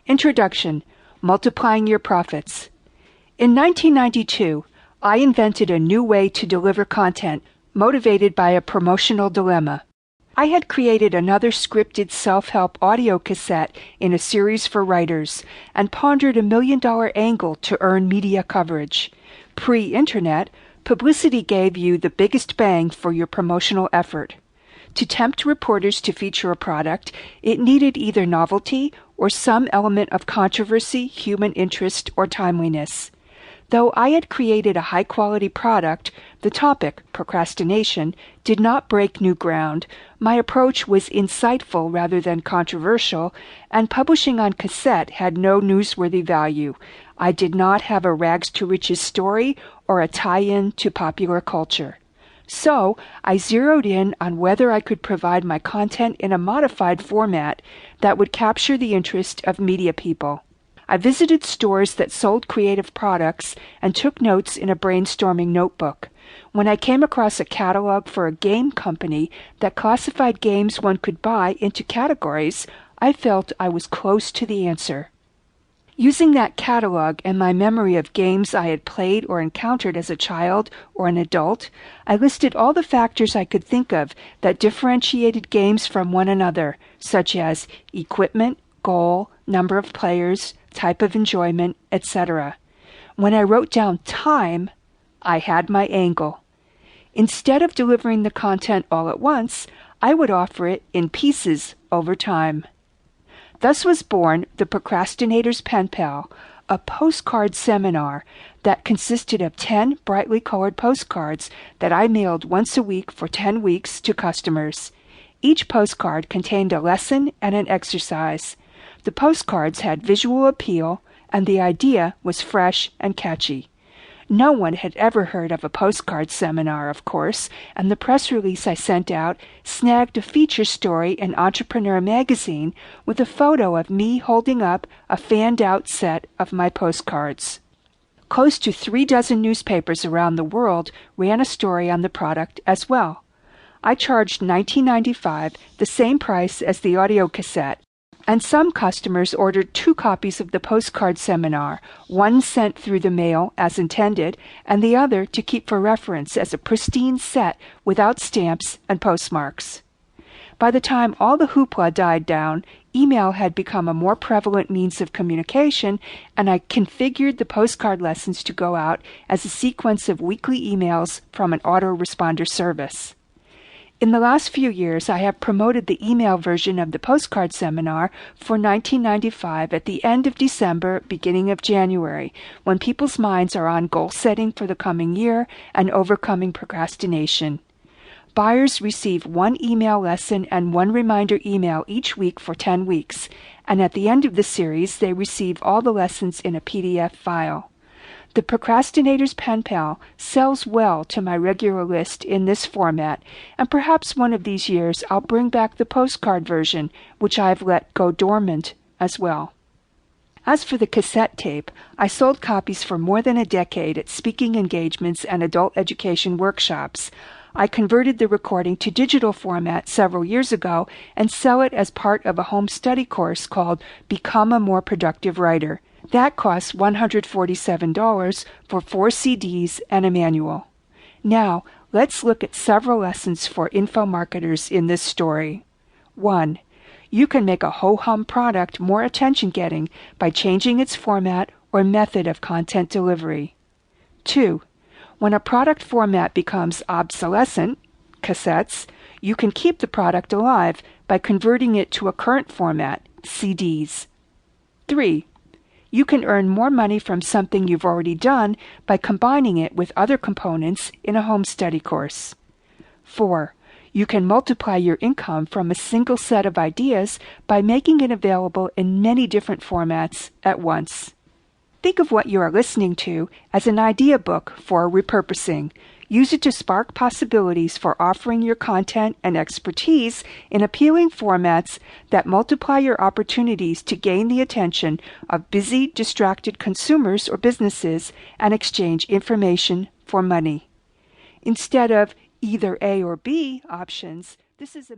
Introduction: Multiplying Your Profits. In 1992, I invented a new way to deliver content motivated by a promotional dilemma. I had created another scripted self-help audio cassette in a series for writers and pondered $1 million angle to earn media coverage. Pre-internet, publicity gave you the biggest bang for your promotional effort. To tempt reporters to feature a product, it needed either novelty or some element of controversy, human interest, or timeliness. Though I had created a high-quality product, the topic, procrastination, did not break new ground. My approach was insightful rather than controversial, and publishing on cassette had no newsworthy value. I did not have a rags-to-riches story or a tie-in to popular culture. So, I zeroed in on whether I could provide my content in a modified format that would capture the interest of media people. I visited stores that sold creative products and took notes in a brainstorming notebook. When I came across a catalog for a game company that classified games one could buy into categories, I felt I was close to the answer. Using that catalog and my memory of games I had played or encountered as a child or an adult, I listed all the factors I could think of that differentiated games from one another, such as equipment, goal, number of players, type of enjoyment, etc. When I wrote down time, I had my angle. Instead of delivering the content all at once, I would offer it in pieces over time. Thus was born The Procrastinator's Pen Pal, a postcard seminar that consisted of 10 brightly colored postcards that I mailed once a week for 10 weeks to customers. Each postcard contained a lesson and an exercise. The postcards had visual appeal, and the idea was fresh and catchy. No one had ever heard of a postcard seminar, of course, and the press release I sent out snagged a feature story in Entrepreneur magazine with a photo of me holding up a fanned-out set of my postcards. Close to 36 newspapers around the world ran a story on the product as well. I charged $19.95, the same price as the audio cassette, and some customers ordered 2 copies of the postcard seminar, one sent through the mail as intended, and the other to keep for reference as a pristine set without stamps and postmarks. By the time all the hoopla died down, email had become a more prevalent means of communication, and I configured the postcard lessons to go out as a sequence of weekly emails from an autoresponder service. In the last few years, I have promoted the email version of the postcard seminar for $19.95 at the end of December, beginning of January, when people's minds are on goal setting for the coming year and overcoming procrastination. Buyers receive 1 email lesson and 1 reminder email each week for 10 weeks, and at the end of the series, they receive all the lessons in a PDF file. The Procrastinator's Pen Pal sells well to my regular list in this format, and perhaps one of these years I'll bring back the postcard version, which I've let go dormant as well. As for the cassette tape, I sold copies for more than a decade at speaking engagements and adult education workshops. I converted the recording to digital format several years ago and sell it as part of a home study course called Become a More Productive Writer. That costs $147 for 4 CDs and a manual. Now, let's look at several lessons for info marketers in this story. 1. You can make a ho-hum product more attention-getting by changing its format or method of content delivery. 2. When a product format becomes obsolescent, cassettes, you can keep the product alive by converting it to a current format, CDs. 3. You can earn more money from something you've already done by combining it with other components in a home study course. 4. You can multiply your income from a single set of ideas by making it available in many different formats at once. Think of what you are listening to as an idea book for repurposing. Use it to spark possibilities for offering your content and expertise in appealing formats that multiply your opportunities to gain the attention of busy, distracted consumers or businesses and exchange information for money. Instead of either A or B options, this is a